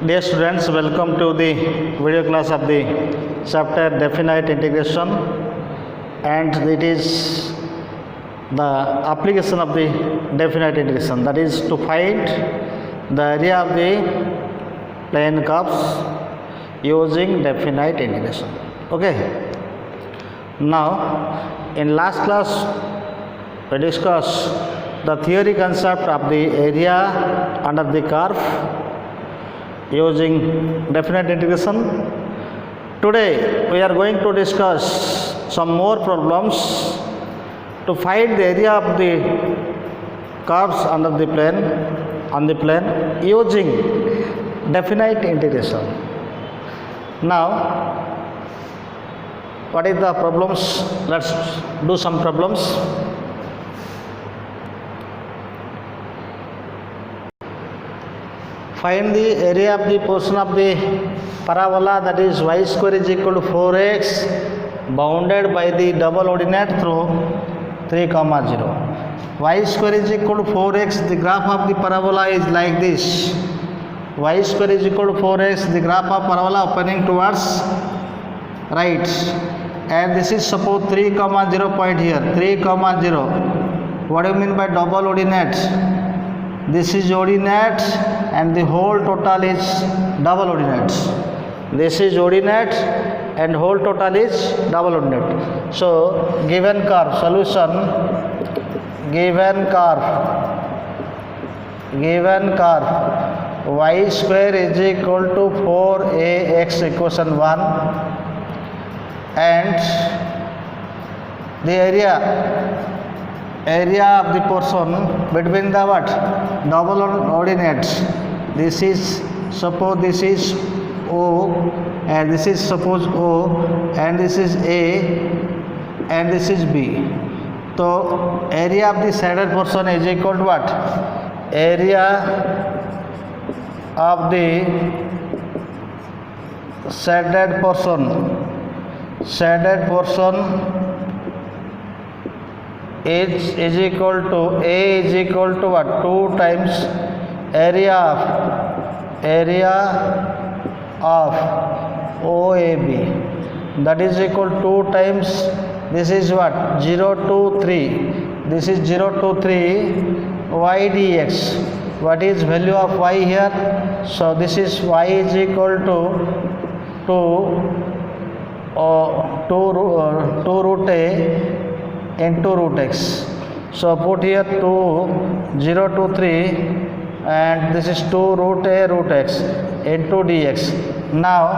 Dear students, welcome to the video class of the chapter definite integration, and it is the application of the definite integration, that is to find the area of the plane curves using definite integration. Okay. Now, in last class we discussed the theory concept of the area under the curve using definite integration. Today we are going to discuss some more problems to find the area of the curves under the plane on the plane using definite integration. Now, what is the problems? Let's do some problems. Find the area of the portion of the parabola, that is y square is equal to 4x bounded by the double ordinate through 3, 0. Y square is equal to 4x, the graph of the parabola is like this. Y square is equal to 4x, the graph of parabola opening towards right, and this is suppose 3, 0 point here, 3, 0. What do you mean by double ordinate? This is ordinate and the whole total is double ordinate. This is ordinate and whole total is double ordinate. So, given curve, solution, given curve, y square is equal to 4ax equation 1, and the area of the portion between the what? Double ordinates. This is suppose this is O, and this is suppose O, and this is A, and this is B. So area of the shaded portion is equal to what? Area of the shaded portion is equal to A is equal to what? 2 times area of OAB, that is equal to 2 times, this is what? 0 to 3, this is 0 to 3 y dx. What is value of y here? So this is y is equal to 2 root a into root x. So put here 2, 0 to 3, and this is 2 root a root x into dx. Now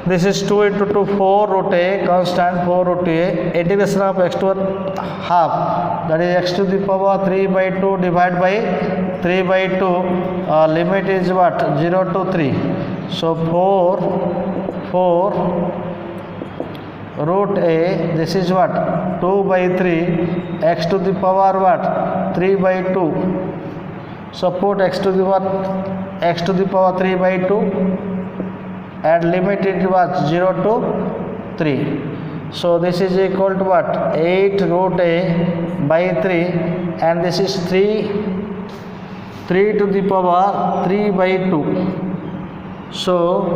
this is 2 into 2, 4 root a constant, 4 root a, integration of x to half, that is x to the power 3 by 2 divided by 3 by 2, limit is what? 0 to 3. So 4 root a, this is what? 2 by 3, x to the power what? 3 by 2. So put x to the power 3 by 2, and limit it was 0 to 3. So this is equal to what? 8 root a by 3, and this is 3 to the power 3 by 2. So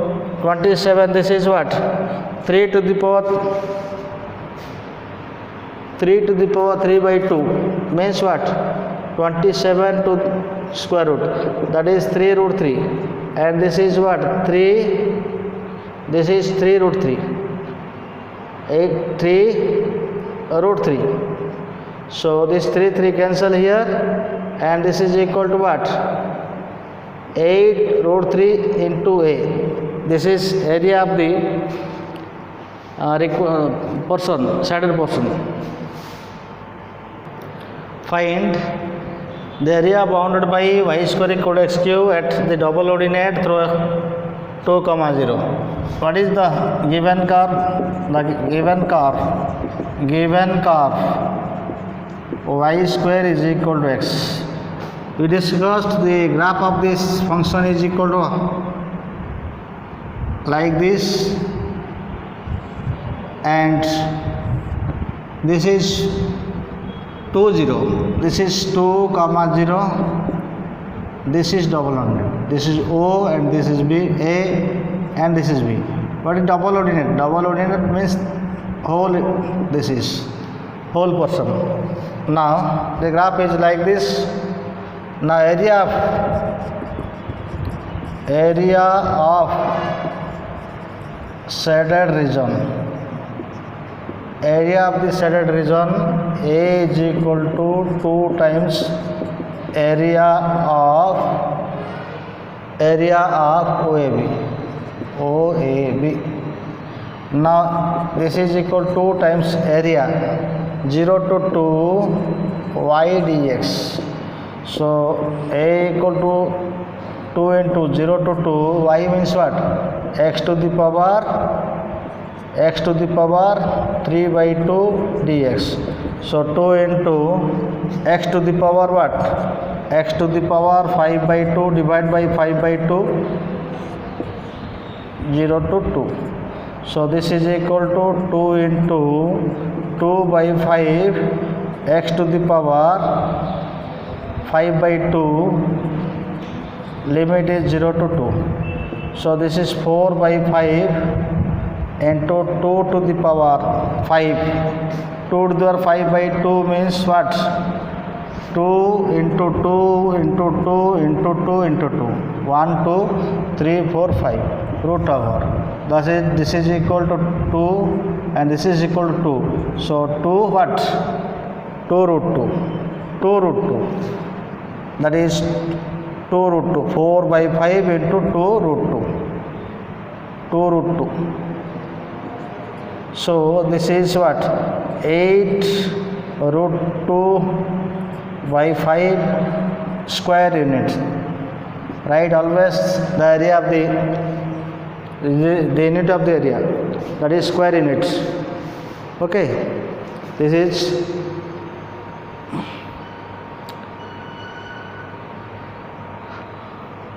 27, this is what? 3 to the power 3 by 2 means what? 27 to square root, that is 3 root 3, and this is what? 3, this is 3 root 3, 3 root 3. So this 3 cancel here, and this is equal to what? 8 root 3 into a. This is area of the portion, shaded portion. Find the area bounded by y square equal to x cube at the double ordinate through 2, 0. What is the given curve? The given curve y square is equal to x. We discussed the graph of this function is equal to like this, and this is 2, 0. This is 2, 0. this is double ordinate. This is O and this is B, A and this is B. What is double ordinate? Double ordinate means whole, this is whole portion. Now the graph is like this. Now area of shaded region. Area of the shaded region A is equal to 2 times area of OAB. Now this is equal to 2 times area 0 to 2 y dx. So A equal to 2 into 0 to 2 y means what? X to the power 3 by 2 dx. So 2 into x to the power what? X to the power 5 by 2 divided by 5 by 2, 0 to 2. So this is equal to 2 into 2 by 5 x to the power 5 by 2, limit is 0 to 2. So this is 4 by 5 into 2 to the power 5. 2 to the power 5 by 2 means what? 2 into 2 into 2 into 2 into 2. 1, 2, 3, 4, 5. Root over. Thus this is equal to 2 and this is equal to 2. So 2 what? 2 root 2. 2 root 2. That is 2 root 2. 4 by 5 into 2 root 2. 2 root 2. So this is what? 8 root 2 by 5 square unit. Right, always the area of the unit of the area, that is square units. Okay, this is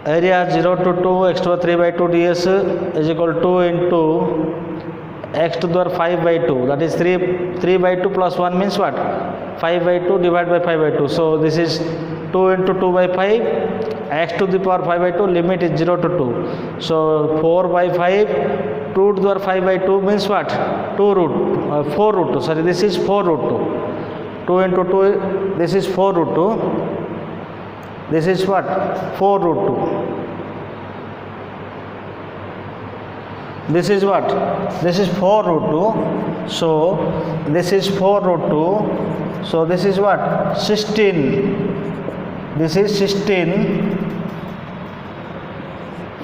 area 0 to 2 x to the 3 by 2 ds is equal to 2 into x to the power 5 by 2, that is 3 by 2 plus 1 means what? 5 by 2 divided by 5 by 2. So this is 2 into 2 by 5, x to the power 5 by 2, limit is 0 to 2. So 4 by 5, 2 to the power 5 by 2 means what? 4 root 2. Sorry, this is 4 root 2. 2 into 2, this is 4 root 2. This is what? 4 root 2. This is what? This is 4 root 2. So this is 4 root 2. So this is what? 16. This is 16.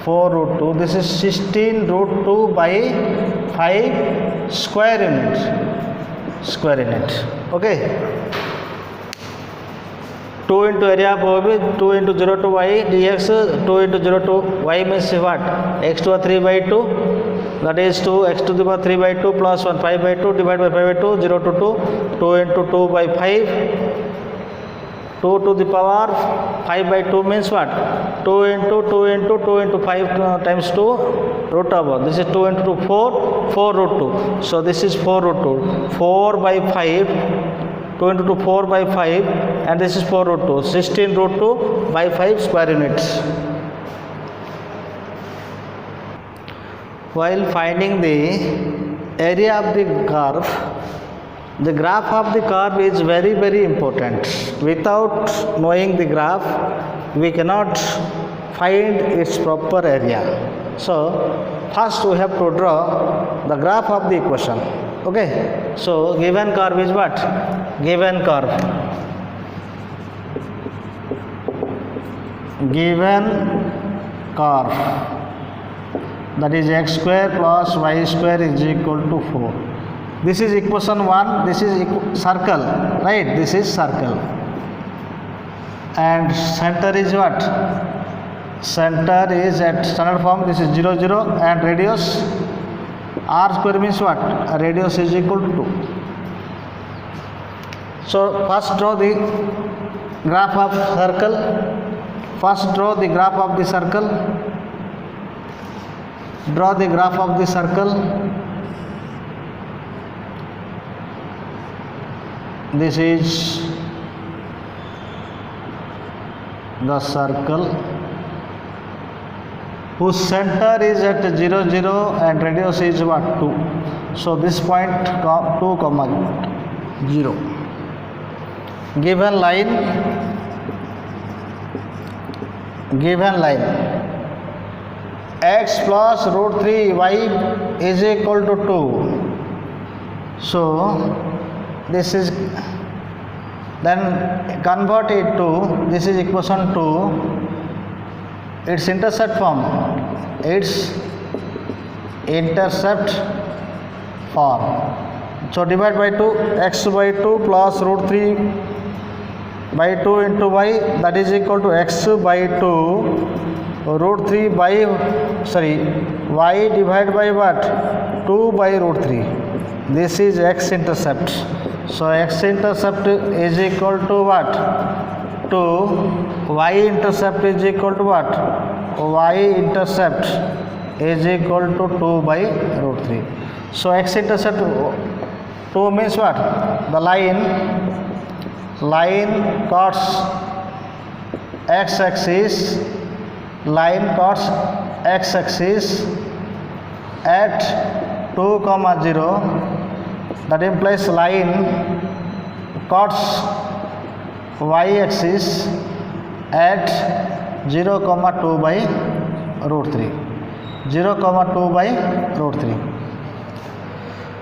4 root 2. This is 16 root 2 by 5 square unit. Square unit. Okay. 2 into area of OB, 2 into 0 to y dx, 2 into 0 to y means what? X to the 3 by 2, that is 2 x to the power 3 by 2 plus 1 5 by 2 divided by 5 by 2, 0 to 2, 2 into 2 by 5, 2 to the power 5 by 2 means what? 2 into 2 into 2 into 5 times 2 root over. This is 2 into 2, 4 root 2. So this is 4 root 2. 4 by 5, 2 into 2, 4 by 5, and this is 4 root 2. 16 root 2 by 5 square units. While finding the area of the curve, the graph of the curve is very, very important. Without knowing the graph, we cannot find its proper area. So first we have to draw the graph of the equation. Okay, so given curve is what? Given curve that is x square plus y square is equal to 4. This is equation 1. This is circle, right? This is circle, and center is what? Center is at standard form. This is 0 0 and radius r square means what? Radius is equal to 2. So first draw the graph of circle. First draw the graph of the circle. Draw the graph of the circle. This is the circle whose center is at 0 0 and radius is what 2. So this point 2 comma 0. Given line x plus root 3 y is equal to 2. So this is, then convert it to, this is equation 2, its intercept form, so divide by 2, x by 2 plus root 3 by 2 into y, that is equal to x by 2 root 3 by, y divided by what, 2 by root 3. This is x intercept. So x intercept is equal to what, 2, y intercept is equal to what, y intercept is equal to 2 by root 3. So x intercept 2 means what, the line cuts x axis at 2 comma 0, that implies line cuts y axis at 0 comma 2 by root 3.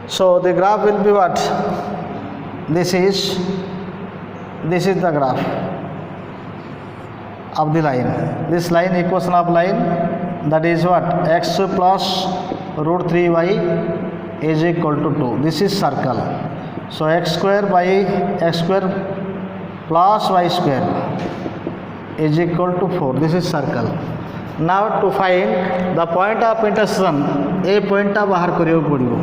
So the graph will be what, this is the graph of the line. This line, equation of line, that is what, x plus root 3y is equal to 2. This is circle. So x square plus y square is equal to 4. This is circle. Now to find the point of intersection, a point बाहर करियो पड़ियो.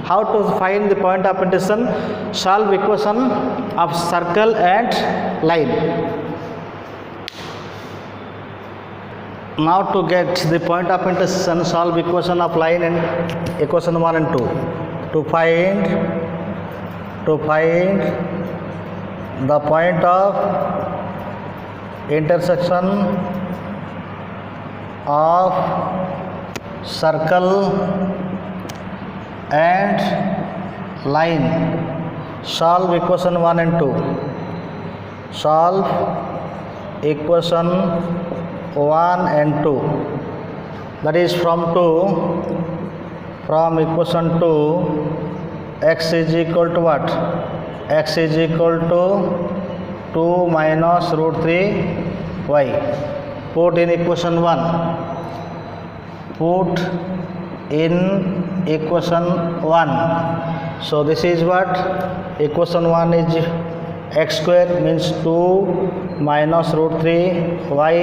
How to find the point of intersection? Solve equation of circle and line. Now to get the point of intersection, solve equation of line and equation 1 and 2. To find the point of intersection of circle and line, solve equation 1 and 2. Solve equation 1 and 2. That is from equation 2, x is equal to what? X is equal to 2 minus root 3y. Put in equation 1. Put in equation 1. So this is what? Equation 1 is x square means 2 minus root 3y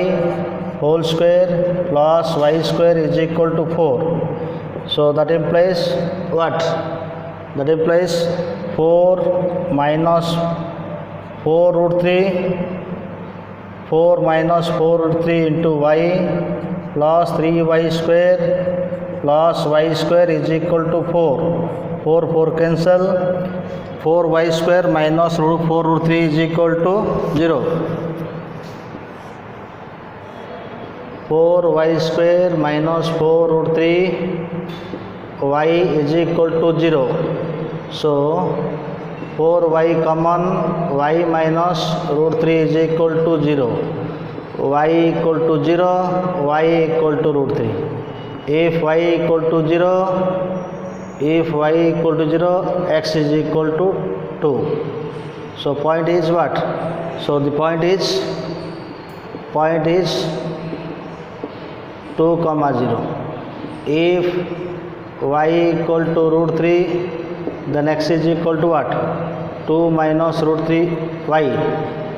whole square plus y square is equal to 4. So that implies what? That implies 4 minus 4 root 3, 4 minus 4 root 3 into y plus 3y square plus y square is equal to 4. 4 cancel. 4y square minus 4 root 3 is equal to 0. 4y square minus 4 root 3 y is equal to 0. So 4y common, y minus root 3 is equal to 0. Y equal to 0, y equal to root 3. If y equal to 0, x is equal to 2. So point is what? So the point is 2 comma 0. If y equal to root 3, then x is equal to what? 2 minus root 3y.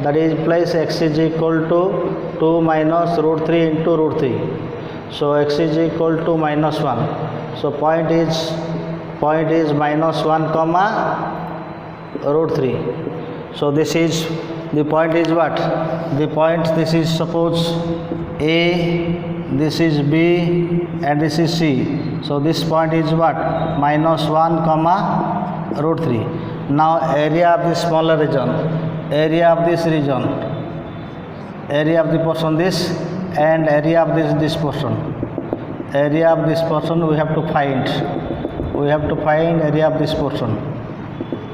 That is place x is equal to 2 minus root 3 into root 3. So x is equal to minus 1. So point is minus 1 comma root 3. So this is, the point is what? The point, this is suppose A, this is B and this is C. So this point is what? Minus 1 comma root 3. Now area of the smaller region, area of this region area of the portion this, and area of this portion. Area of this portion we have to find. We have to find area of this portion.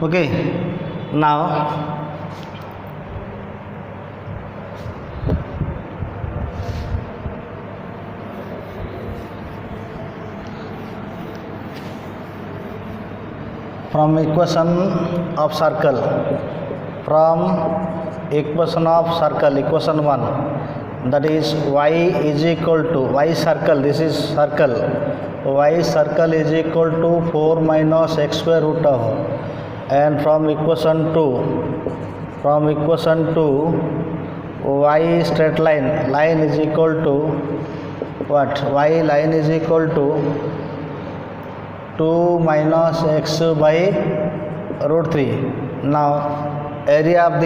Okay. Now from equation of circle, equation 1, that is y is equal to y circle, this is circle, y circle is equal to 4 minus x square root of, and from equation 2 y straight line is equal to what? Y line is equal to 2 minus x by root 3. Now area of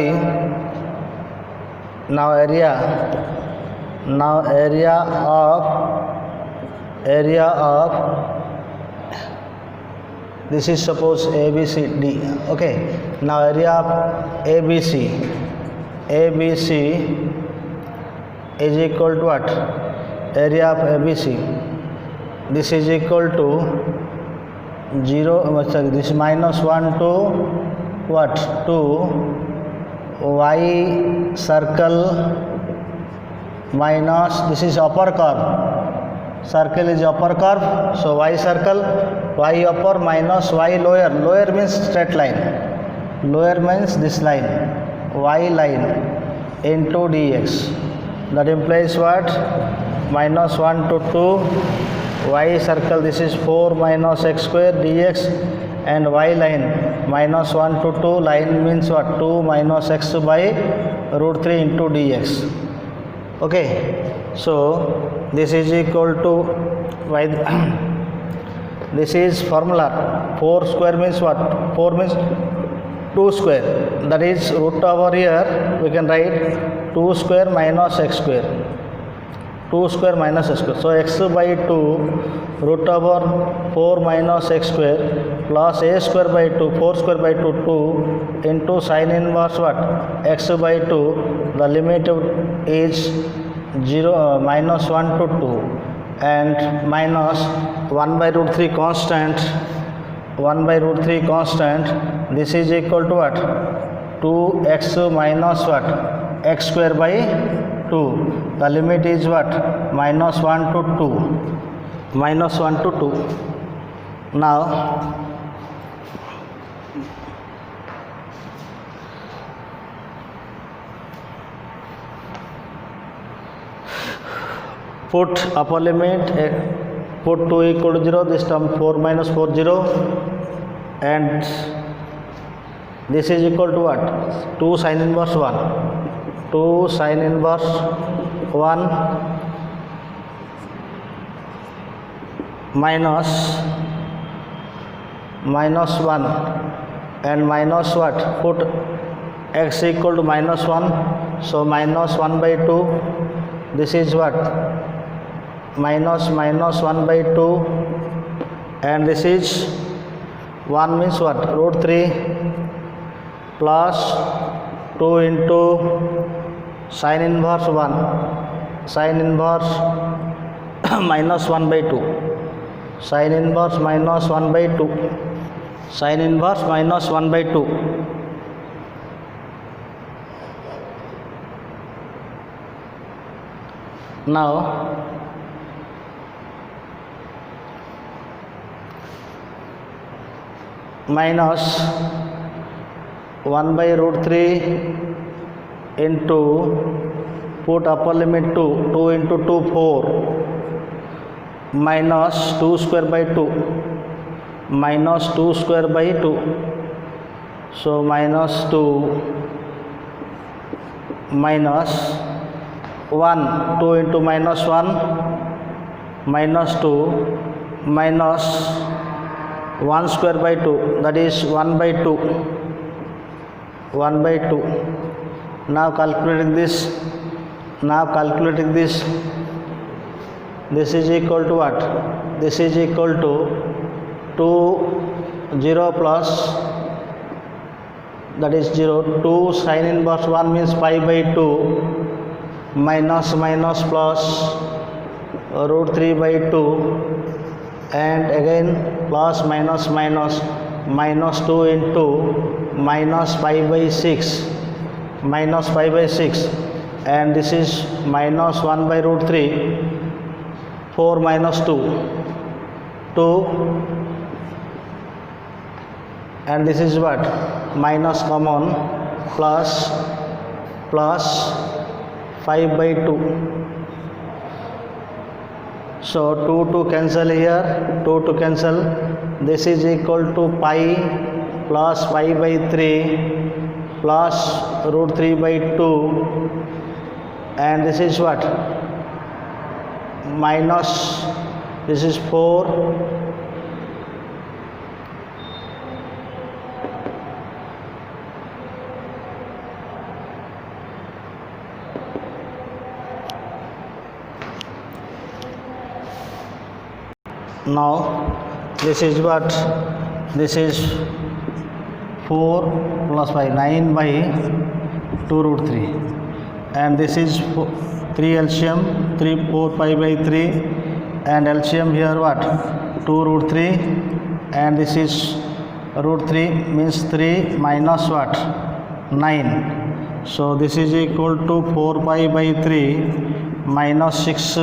this is suppose ABCD. Okay. Now area of ABC is equal to what? Area of ABC, this is equal to 0, this is minus 1 to what? 2 y circle minus, this is upper curve, circle is upper curve, so y circle, y upper minus y lower, lower means straight line, lower means this line, y line into dx, that implies what? Minus 1 to 2 y circle, this is 4 minus x square dx, and y line minus 1 to 2, line means what? 2 minus x by root 3 into dx. Okay, so this is equal to y. This is formula. 4 square means what? 4 means 2 square, that is root over here we can write 2 square minus x square, 2 square minus x square. So x by 2 root over 4 minus x square plus a square by 2, 4 square by 2, 2 into sin inverse what? X by 2, the limit is 0, minus 1 to 2, and minus 1 by root 3 constant, 1 by root 3 constant, this is equal to what? 2x minus what? X square by 2, the limit is what? Minus 1 to 2, minus 1 to 2. Now put upper limit, put 2 equal to 0, this term 4 minus 4 0, and this is equal to what? 2 sin inverse 1, 2 sin inverse 1 minus 1 and minus what? Put x equal to minus 1, so minus 1 by 2, this is what? Minus 1 by 2, and this is 1 means what? Root 3 plus 2 into sin inverse 1, sin inverse minus 1 by 2, sin inverse minus 1 by 2, sin inverse minus 1 by 2. Now minus 1 by root 3 into, put upper limit 2, 2 into 2 4, minus 2 square by 2, minus 2 square by 2, so minus 2 minus 1, 2 into minus 1, minus 2 minus 1 square by 2, that is 1 by 2, 1 by 2. Now calculating this, this is equal to what? This is equal to 2 0 plus, that is 0, 2 sin inverse 1 means pi by 2 minus minus plus root 3 by 2, and again plus minus minus minus 2 into minus pi by 6, minus pi by 6, and this is minus 1 by root 3, 4 minus 2, 2, and this is what, minus common, plus 5 by 2. So 2 to cancel here, 2 to cancel, this is equal to pi plus 5 by 3 plus root 3 by 2, and this is what, minus, this is 4, now this is what, this is 4 plus 5, 9 by 2 root 3, and this is 3 LCM, 3 4 pi by 3, and LCM here what, 2 root 3, and this is root 3 means 3 minus what, 9. So this is equal to 4 pi by 3 minus 6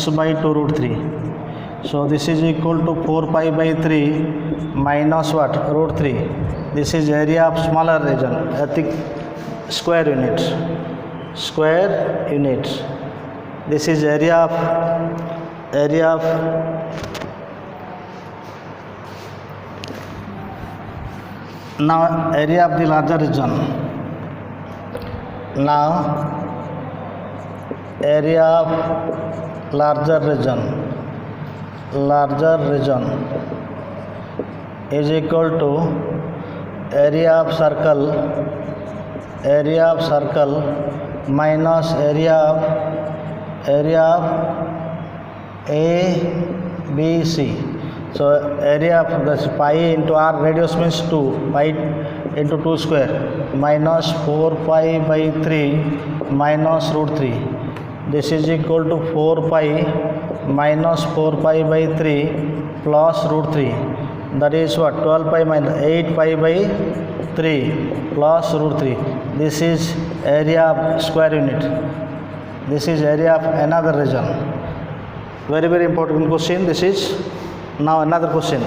by 2 root 3. So this is equal to 4 pi by 3 minus what, root 3. This is area of smaller region, square unit. This is area of now area of the larger region. Now area of larger region is equal to area of circle minus area of ABC. So area of this pi into r, radius means 2, pi into 2 square, minus 4 pi by 3 minus root 3. This is equal to 4 pi minus 4 pi by 3 plus root 3. That is what, 12 pi minus 8 pi by 3 plus root 3. This is area of square unit. This is area of another region. Very, very important question. This is now another question.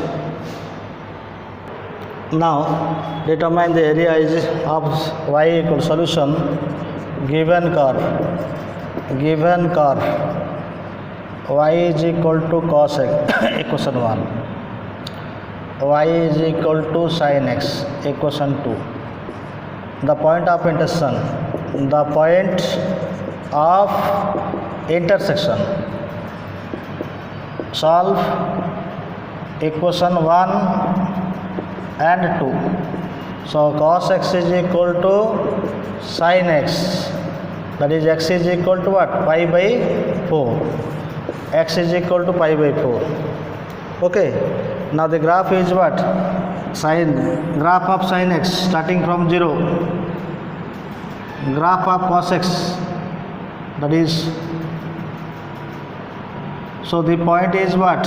Now determine the area is of y equal solution given curve y is equal to cos x, equation 1, y is equal to sin x, equation 2. The point of intersection, solve equation 1 and 2. So cos x is equal to sin x, that is x is equal to what, pi by 4. X is equal to pi by 4. Okay, now the graph is what, graph of sin x starting from 0, graph of cos x, that is, so the point is what,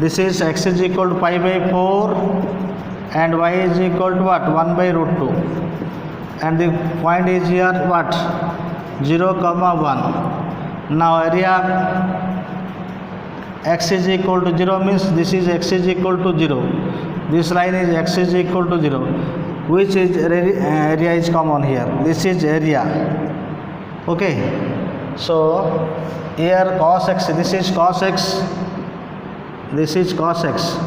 this is x is equal to pi by 4 and y is equal to what, 1 by root 2, and the point is here what, 0 comma 1. Now area x is equal to 0 means this is x is equal to 0, this line is x is equal to 0, which is area is common here, this is area. Okay, so here cos x, this is cos x, this is cos x,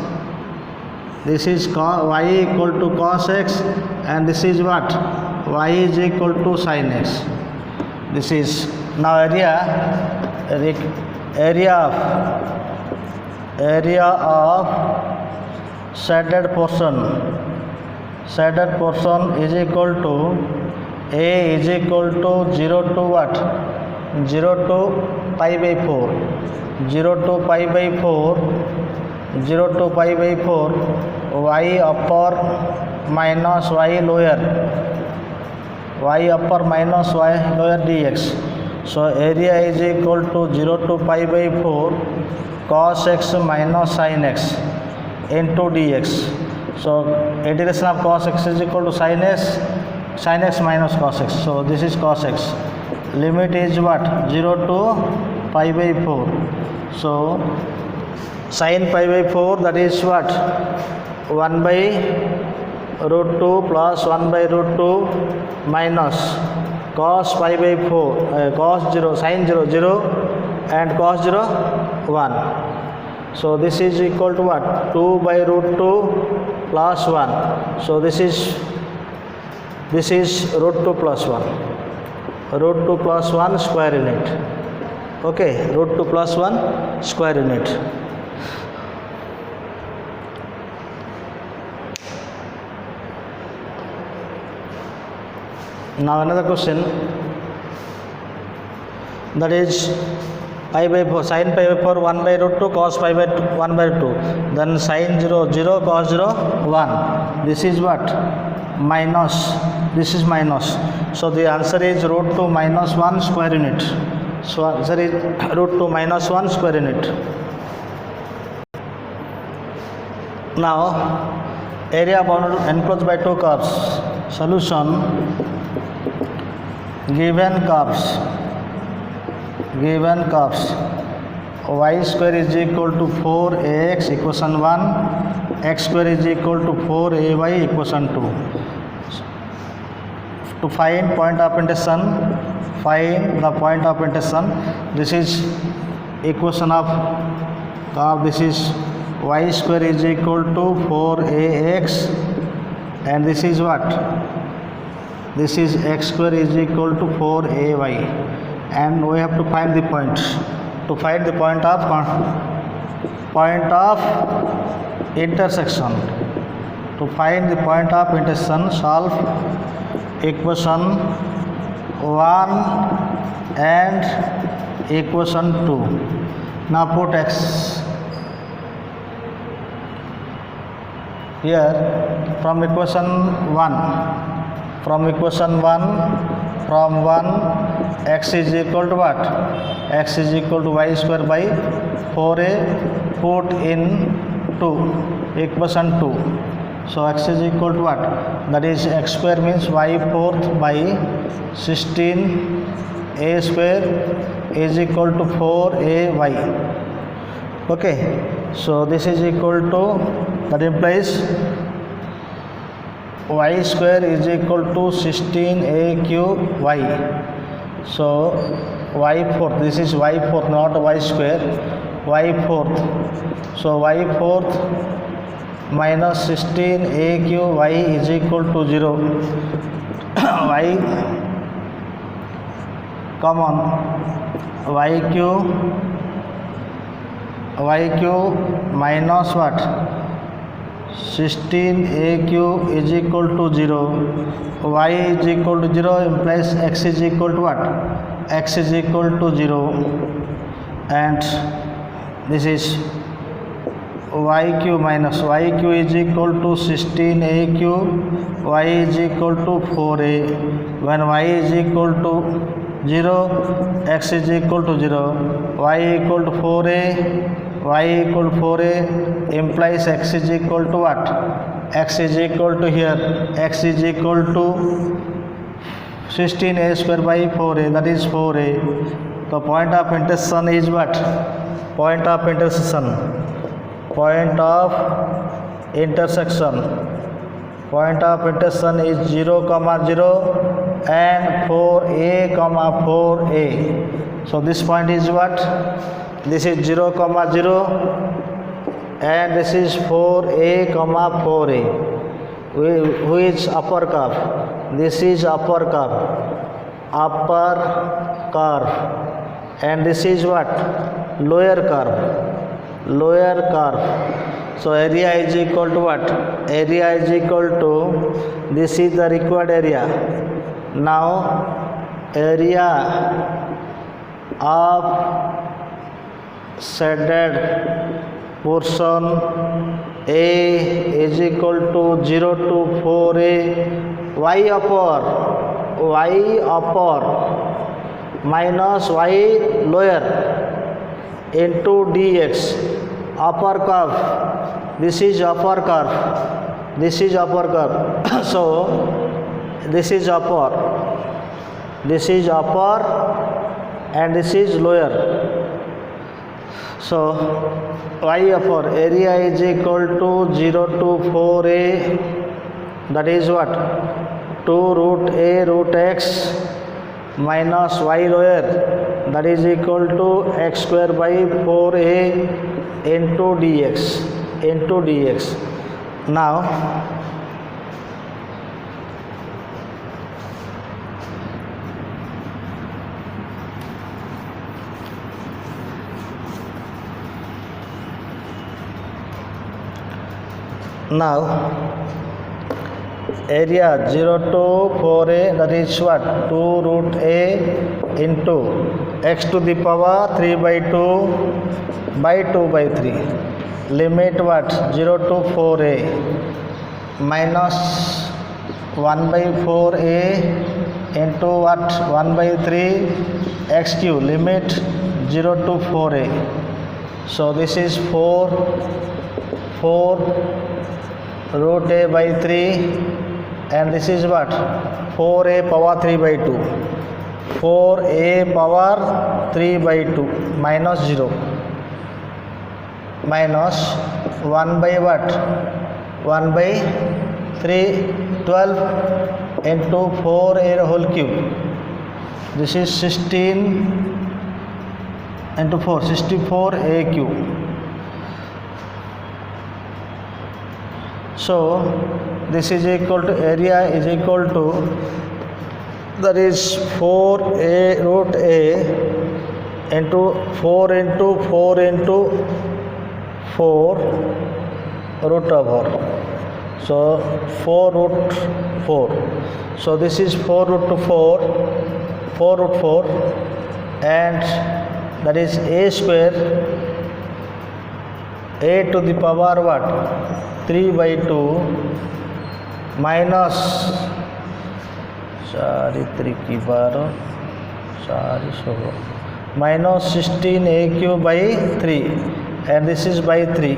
this is y equal to cos x, and this is what, y is equal to sin x. This is now area of shaded portion is equal to A is equal to 0 to what, 0 to pi by 4, 0 to pi by 4, 0 to pi by 4, y upper minus y lower, y upper minus y lower dx. So area is equal to 0 to pi by 4 cos x minus sin x into dx. So integration of cos x is equal to sin x minus cos x. So this is cos x. Limit is what? 0 to pi by 4. So sin pi by 4, that is what? 1 by root 2 plus 1 by root 2 minus cos pi by 4, cos 0, sin 0, 0 and cos 0, 1. So this is equal to what? 2 by root 2 plus 1. So this is root 2 plus 1. Root 2 plus 1 square unit. Okay, root 2 plus 1 square unit. Now another question, that is pi by 4, sin pi by 4 1 by root 2 cos pi by 1 by 2, then sin 0 0 cos 0 1. This is what? Minus, this is minus. So the answer is root 2 minus 1 square unit. So answer is root 2 minus 1 square unit. Now area bounded enclosed by two curves. Solution: given curves y square is equal to 4ax equation 1, x square is equal to 4ay equation 2. To find point of intersection, find the point of intersection. This is equation of curve. This is y square is equal to 4ax, and this is what? This is x square is equal to 4ay, and we have to find the point. To find the point of intersection. To find the point of intersection, solve equation 1 and equation 2. Now put x here from equation 1. From 1 x is equal to what? X is equal to y square by 4a. Put in 2, equation 2. So x is equal to what? That is x square means y fourth by 16 a square is equal to 4ay. Okay, so this is equal to, that implies y square is equal to 16aqy. So y fourth, this is y fourth, not y square, y fourth. So y fourth minus 16aqy is equal to 0. Y common, yq minus what? 16aq is equal to 0. Y is equal to 0 implies x is equal to what? X is equal to 0, and this is yq minus yq is equal to 16aq, y is equal to 4a. When y is equal to 0, x is equal to 0, y equal to 4a, y equal to 4a implies x is equal to what? X is equal to here, x is equal to 16a square by 4a, that is 4a. The point of intersection is what? Point of intersection is 0, 0 and 4a, 4a. So this point is what? This is 0, 0 and this is 4a, 4a. Who is upper curve? This is upper curve, and this is what? Lower curve. So area is equal to what? Area is equal to, this is the required area. Now area of shaded portion A is equal to 0 to 4a, y upper y upper minus y lower into dx. Upper curve, this is upper curve, this is upper curve. So this is upper and this is lower. So y upper area is equal to 0 to 4a, that is what, 2 root a root x minus y lower, that is equal to x square by 4a into dx. Now area 0 to 4a, that is what, 2 root a into x to the power 3 by 2 by 2 by 3. Limit what, 0 to 4a minus 1 by 4a into what, 1 by 3 x cube, limit 0 to 4a. So this is 4 root a by 3, and this is what, 4a power 3 by 2, 4a power 3 by 2 minus 0 minus 1 by what, 1 by 3, 12 into 4a whole cube, this is 16 into 4, 64a cube. So this is equal to, area is equal to, that is 4a root a into 4 into 4 into 4 root over. So 4 root 4. So this is 4 root 4 root 4, and that is a square, a to the power what, 3 by 2 minus 3 की 12 minus 16a cube by 3, and this is by 3.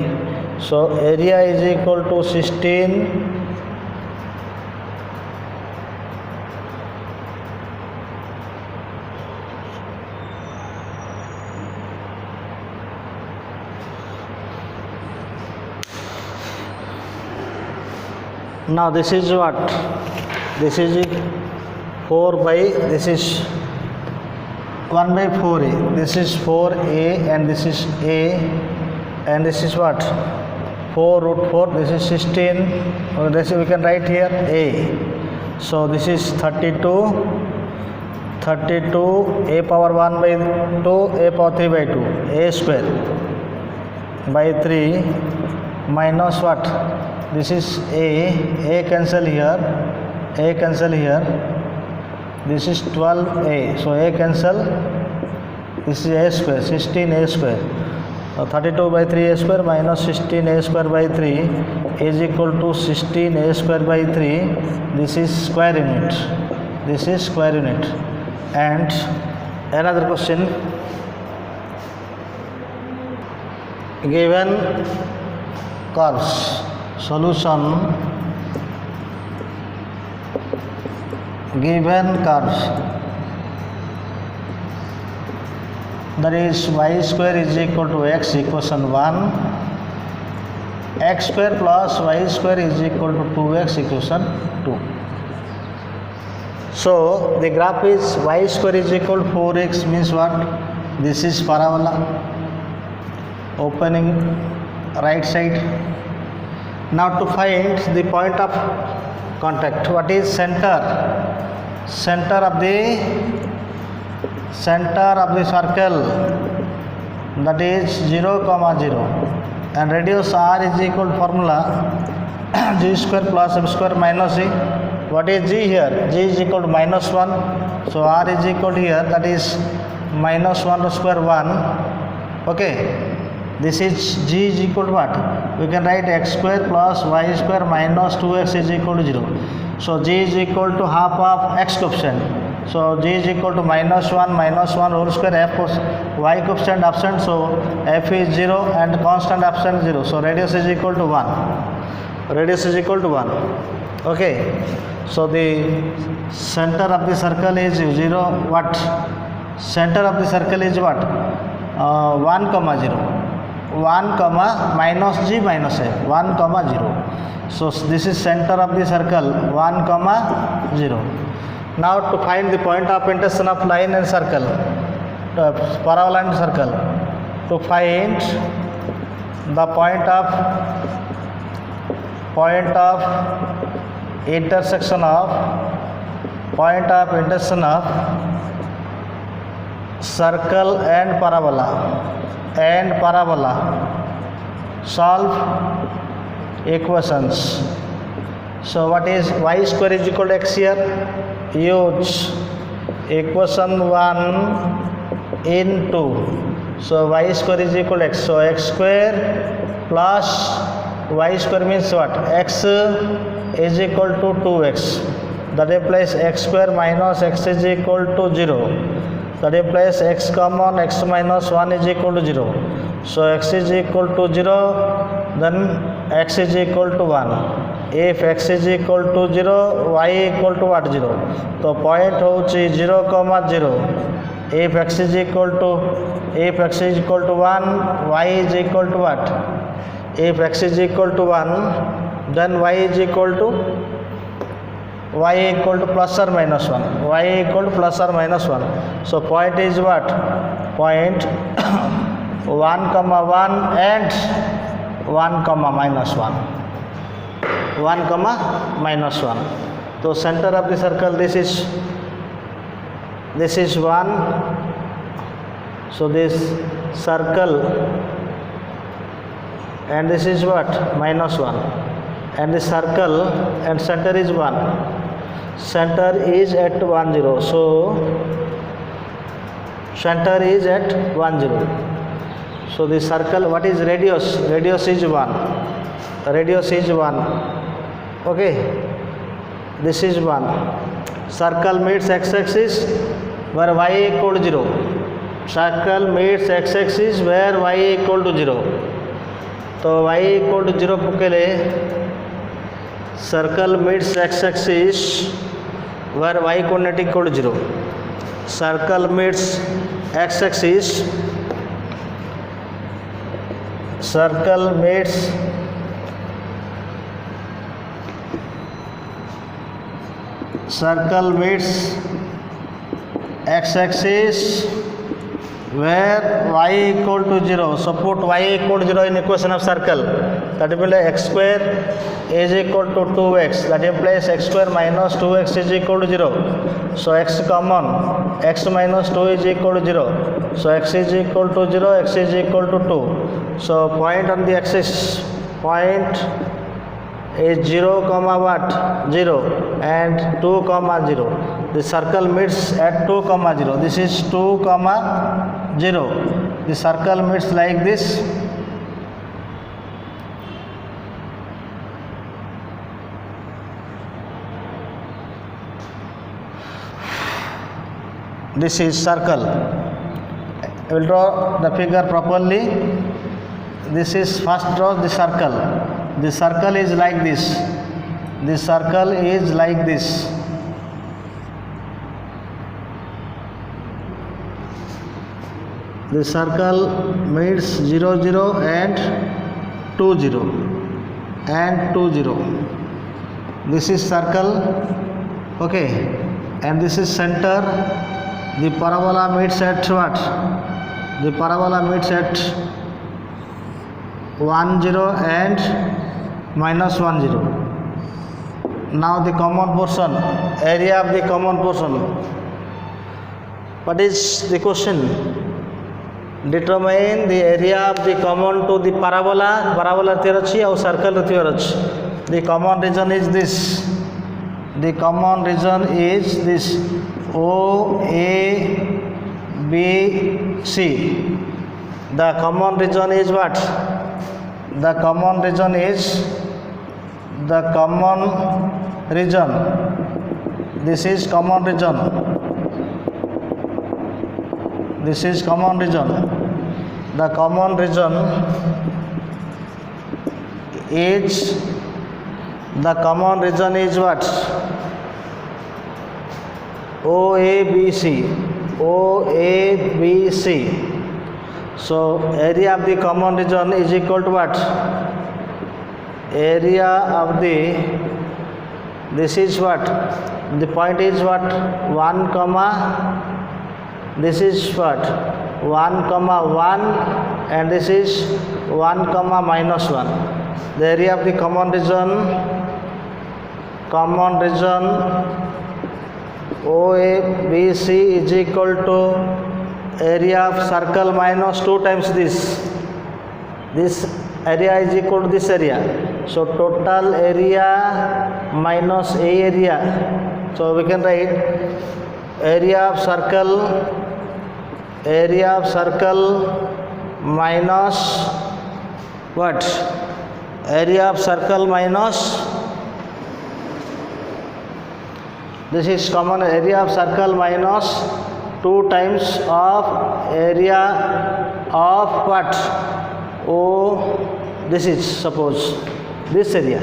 So area is equal to 16 Now this is what, this is 4 by, this is 1 by 4a, this is 4a and this is a, and this is what, 4 root 4, this is 16, this we can write here a. So this is 32, a power 1 by 2, a power 3 by 2, a square by 3 minus what, this is a cancel here, this is 12a, so a cancel, this is a square, 16a square. 32 by 3 a square minus 16a square by 3 is equal to 16a square by 3. This is square unit, and another question, given curves, solution, given curves, that is y square is equal to x, equation 1, x square plus y square is equal to 2x, equation 2. So the graph is y square is equal to 4x, means what, this is parabola opening right side. Now to find the point of contact, what is center of the circle, that is 0, 0, and radius r is equal to formula g square plus m square minus g. What is g here? G is equal to minus 1, so r is equal to here, that is minus 1 to square 1. Okay, This is g is equal to what? We can write x square plus y square minus 2x is equal to 0. So g is equal to half of x coefficient. So g is equal to -1 whole square, f y coefficient absent, so f is 0 and constant absent 0. So radius is equal to 1. Radius is equal to 1. Okay. So the center of the circle is 0. What? Center of the circle is what? 1, 0. 1, minus g minus f. 1, 0. So this is center of the circle 1, 0. Now to find the point of intersection of line and circle, parabola and circle, to find the point of intersection of circle and parabola, solve equations. So what is y square is equal to x here? Use equation 1 in 2. So y square is equal to x. So x square plus y square means what? X is equal to 2x. That implies x square minus x is equal to 0. That implies x common, x minus 1 is equal to 0. So x is equal to 0, then x is equal to 1. If x is equal to 0, y equal to what? 0. So point hochi 0, 0. If x is equal to 1, y is equal to what? If x is equal to 1, then y is equal to plus or minus 1. Y equal to plus or minus 1. So point is what? Point 1, 1 and 1, minus 1. 1, minus 1. So center of the circle, this is 1. So this circle, and this is what? Minus 1. And the circle and center is 1. Center is at 1, 0. So center is at 1, 0. So the circle, what is radius? Radius is 1. Radius is 1. Okay. This is 1. Circle meets x-axis where y equal to 0. Circle meets x-axis where y equal to 0. So y equal to 0 pukele. Circle meets x-axis where y coordinate equal to 0. Circle meets x-axis. Circle meets x-axis where y equal to 0. So put y equal to 0 in equation of circle. That means x square is equal to 2x. That implies x square minus 2x is equal to 0. So x common, x minus 2 is equal to 0. So x is equal to 0, x is equal to 2. So point on the axis, point is 0, what? 0 and 2, 0. The circle meets at 2, 0. This is 2, 0. The circle meets like this. This is circle. I will draw the figure properly. This is first draw the circle. The circle is like this. The circle is like this. The circle meets 0, 0 and 2, 0 and 2, 0. This is circle. Okay. And this is center. The parabola meets at what? The parabola meets at 1, 0 and minus 1, 0. Now the common portion, area of the common portion. What is the question? Determine the area of the common to the parabola. Parabola theory or circle theory. The common region is this. The common region is this. O, A, B, C. The common region is what? The common region is the common region. This is common region. This is common region. The common region is what? OABC. OABC. So area of the common region is equal to what? Area of the, this is what? The point is what? 1 comma, this is what? 1 comma 1, and this is 1 comma minus 1. The area of the common region OABC is equal to area of circle minus 2 times this. This area is equal to this area. So total area minus A area. So we can write area of circle minus what? Area of circle minus, this is common area of circle minus 2 times of area of what? This is, suppose this area.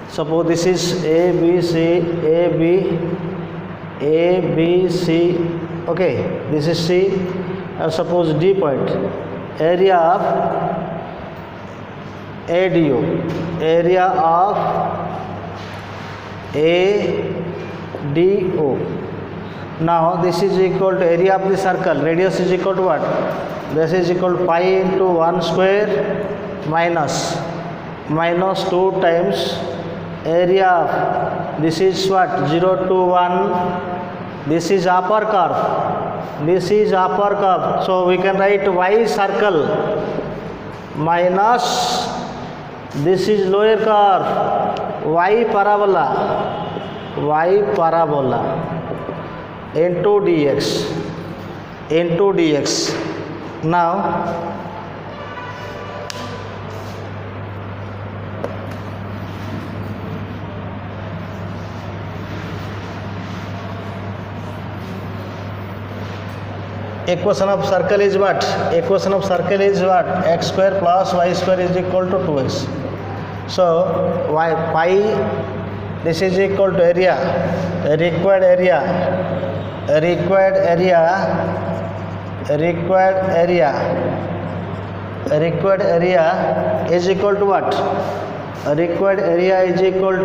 Suppose this is A, B, C. Okay, this is C. Suppose D point. Area of ADO. Area of ADO. Now this is equal to area of the circle. Radius is equal to what? This is equal to pi into 1 square minus 2 times area of, this is what? 0 to 1. This is upper curve. So we can write y circle minus, this is lower curve, y parabola into dx. Now equation of circle is what? X square plus y square is equal to 2x. So pi, this is equal to area, required area is equal to what? Required area is equal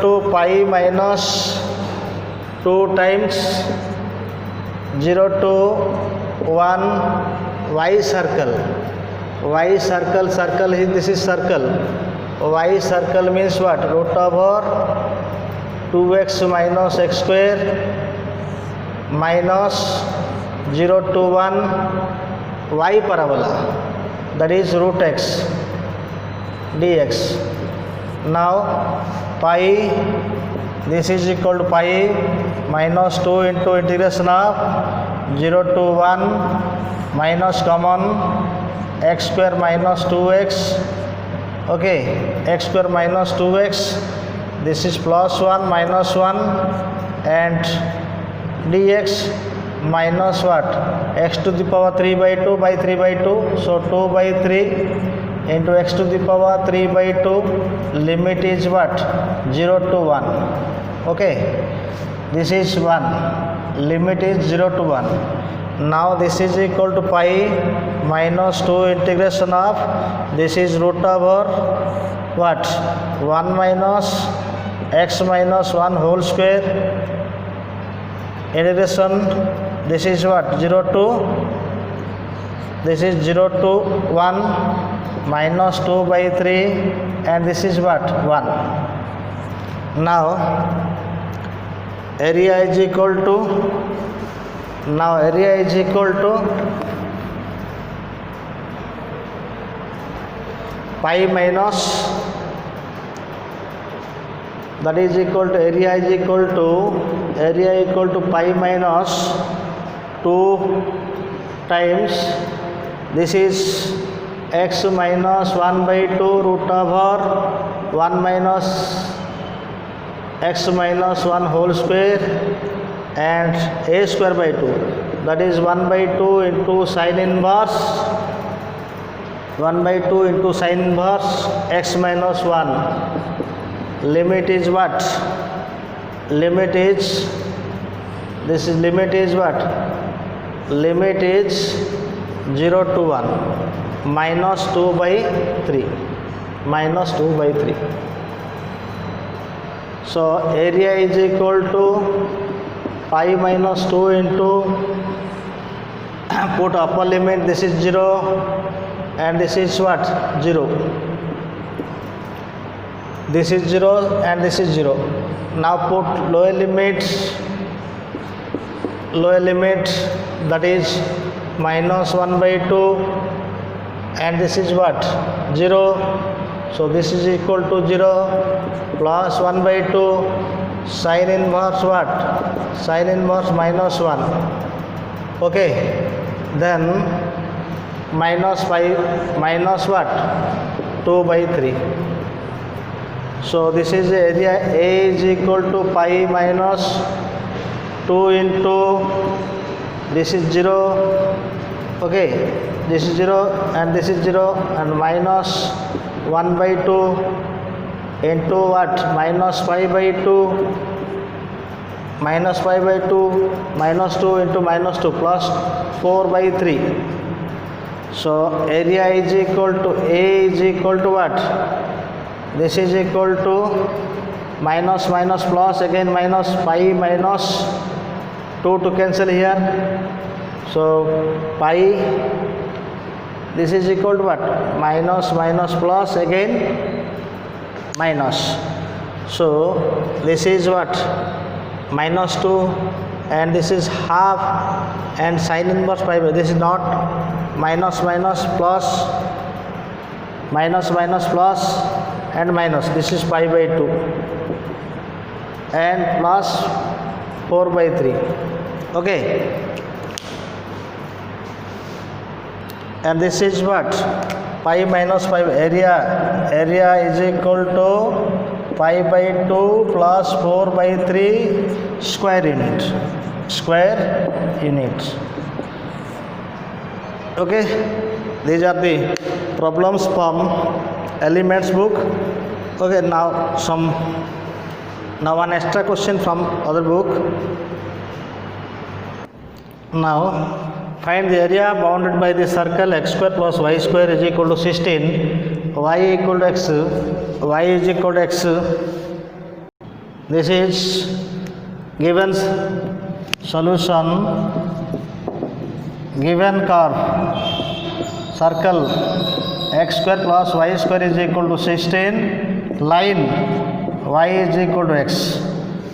to pi minus 2 times 0 to 1 y circle. This is circle. Y circle means what? Root over 2x minus x square minus 0 to 1 y parabola, that is root x dx. Now pi, this is equal to pi minus 2 into integration of 0 to 1 minus common x square minus 2x. Okay, x square minus 2x, this is plus 1 minus 1, and dx minus what? X to the power 3 by 2 by 3 by 2. So 2 by 3 into x to the power 3 by 2. Limit is what? 0 to 1. Okay, this is 1. Limit is 0 to 1. Now this is equal to pi minus 2 integration of, this is root over what? 1 minus x minus 1 whole square integration, this is what? 0 to, this is 0 to 1 minus 2 by 3, and this is what? 1. Now area is equal to, pi minus, that is equal to area is equal to pi minus 2 times this is x minus 1 by 2 root over 1 minus x minus 1 whole square and a square by 2, that is 1 by 2 into sin inverse 1 by 2 into sin inverse x minus 1. Limit is what? Limit is, this is limit is what? Limit is 0 to 1 minus 2 by 3 minus 2 by 3. So area is equal to pi minus 2 into put upper limit, this is 0 and this is what? 0. This is 0 and this is 0. Now put lower limit, that is minus 1 by 2 and this is what? 0. So this is equal to 0 plus 1 by 2 sin inverse what? Sin inverse minus 1. Okay, then minus pi minus what? 2 by 3. So this is the area. A is equal to pi minus 2 into this is 0. Okay, this is 0 and this is 0 and minus 1 by 2 into what? Minus pi by 2 minus pi by 2 minus 2 into minus 2 plus 4 by 3. So area is equal to, A is equal to what? This is equal to minus minus plus again minus pi minus 2 to cancel here. So pi, this is equal to what? Minus minus plus again minus. So this is what? Minus 2 and this is half and sin inverse pi by, this is not minus minus plus minus minus plus and minus, this is pi by 2 and plus 4 by 3. Okay, and this is what? Pi minus pi. Area is equal to pi by 2 plus 4 by 3 square unit. Okay, these are the problems from elements book. Okay, now one extra question from other book. Now find the area bounded by the circle x square plus y square is equal to 16, y equal to x, y is equal to x. This is given solution. Given curve circle x square plus y square is equal to 16, line y is equal to x.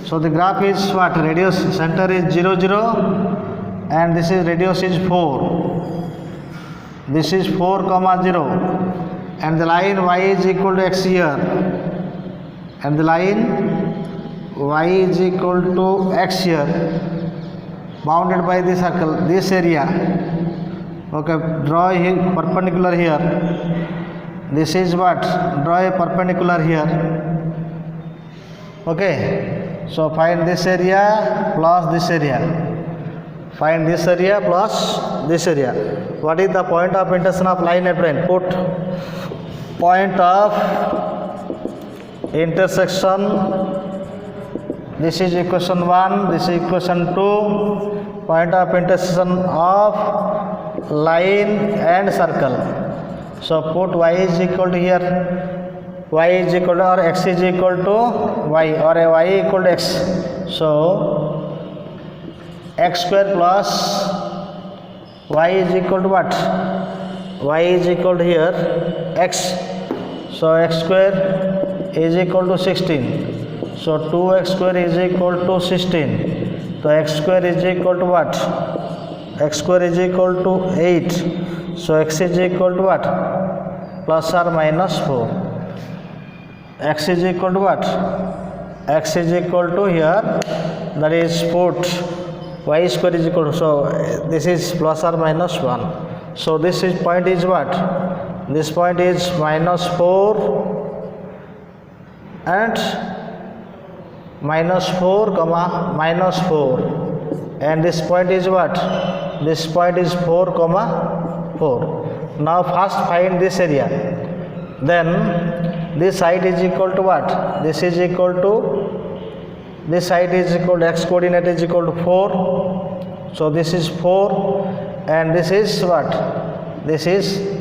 So the graph is what? Radius center is 0 0 and this is radius is 4. This is 4 comma 0 and the line y is equal to x here and the line y is equal to x here, bounded by the circle, this area. Okay, draw a perpendicular here. This is what? Draw a perpendicular here. Okay, so find this area plus this area. Find this area plus this area. What is the point of intersection of line and plane? Put point of intersection. This is equation 1, this is equation 2. Point of intersection of line and circle. So put y is equal to here, y is equal to, or x is equal to y, or a y equal to x. So x square plus y is equal to what? Y is equal to here x. So x square is equal to 16. So 2x square is equal to 16. So x square is equal to what? X square is equal to 8. So x is equal to what? Plus or minus 4. X is equal to what? X is equal to here, that is put y square is equal to, so this is plus or minus 1. So this is point is what? This point is minus 4 and minus 4 comma minus 4, and this point is what? This point is 4 comma 4. Now first find this area, then this side is equal to what? This is equal to, this side is equal to, x coordinate is equal to 4, so this is 4 and this is what? This is,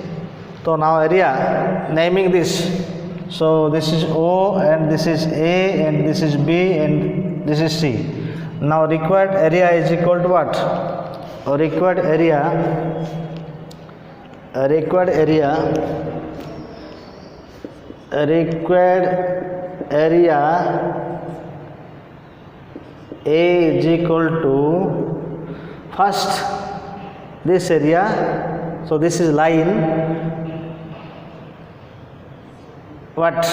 so now area naming this, so this is O and this is A and this is B and this is C. Now required area is equal to what? Required area A is equal to, first this area, so this is line, what?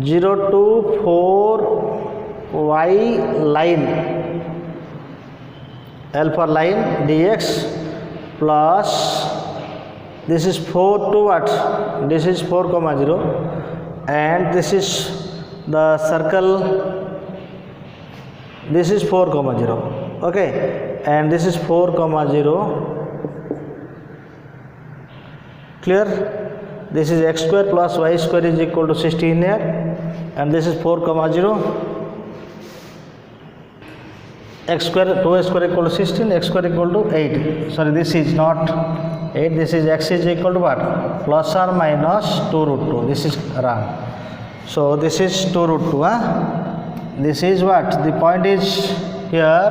0 to 4 y line, L for line dx, plus this is 4 to what? This is 4 comma 0 and this is the circle, this is 4 comma 0, okay, and this is 4 comma 0, clear? This is x square plus y square is equal to 16 here, and this is 4 comma 0, x square 2x square equal to 16, x square equal to 8. Sorry, this is not 8, this is x is equal to what? Plus or minus 2 root 2. This is wrong. So this is 2 root 2. This is what? The point is here,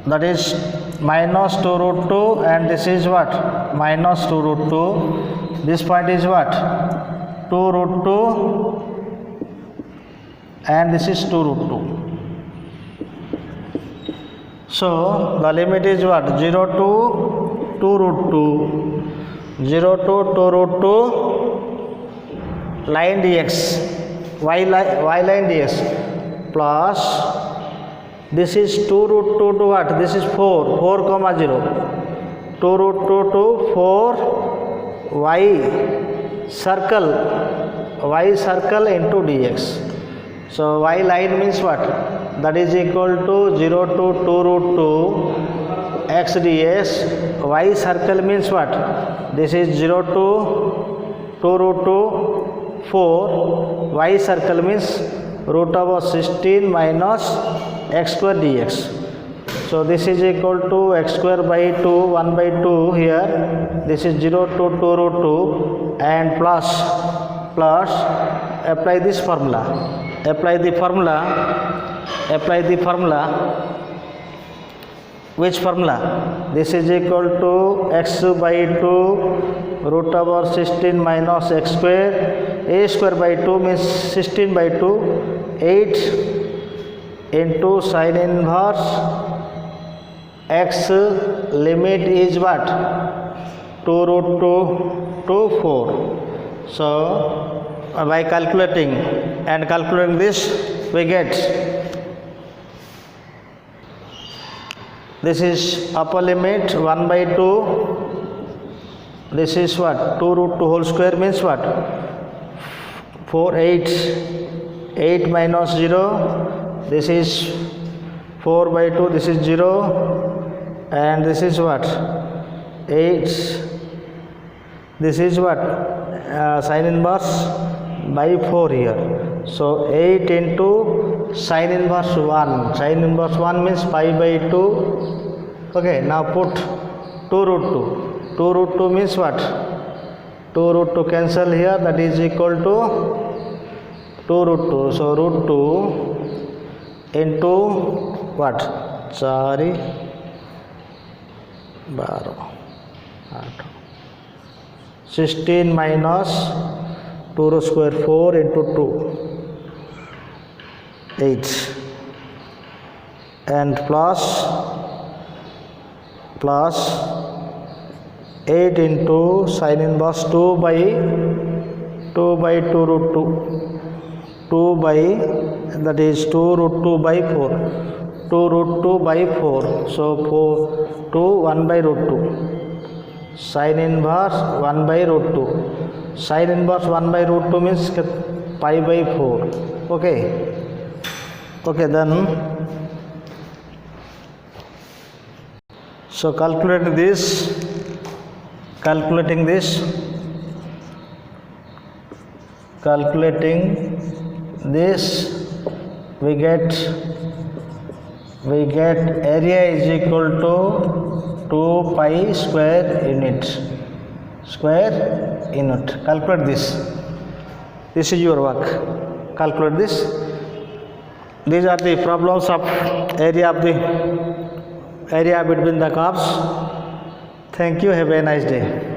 that is minus 2 root 2 and this is what? Minus 2 root 2. This point is what? 2 root 2 and this is 2 root 2. So the limit is what? 0 to 2 root 2, 0 to 2 root 2 line dx, y line dx, plus this is 2 root 2 to what? This is 4 comma 0, 2 root 2 to 4 y circle into dx. So y line means what? That is equal to 0 to 2 root 2 x dx. Y circle means what? This is 0 to 2 root 2 4. Y circle means root over 16 minus x square dx. So this is equal to x square by 2, 1 by 2 here. This is 0 to 2 root 2 and plus apply this formula. Apply the formula. Which formula? This is equal to x by 2 root over 16 minus x square. A square by 2 means 16 by 2, 8 into sine inverse x, limit is what? 2 root 2 to 4. So by calculating this, we get this is upper limit 1 by 2. This is what? 2 root 2 whole square means what? 8 minus 0. This is 4 by 2. This is 0. And this is what? 8. This is what? Sine inverse by 4 here. So 8 into sine inverse 1. Sine inverse 1 means pi by 2. Okay, now put 2 root 2. 2 root 2 means what? 2 root 2 cancel here, that is equal to 2 root 2. So root 2 into what? 16 minus 2 root square 4 into 2, 8, and plus 8 into sine inverse 2 by 2 root 2, 2 by, that is 2 root 2 by 4. 2 root 2 by 4. So 2 1 by root 2. Sin inverse 1 by root 2. Sin inverse 1 by root 2 means pi by 4. Okay. Okay, then so calculating this we get area is equal to 2 pi square unit. Calculate this is your work. Calculate this. These are the problems of area between the curves. Thank you. Have a nice day.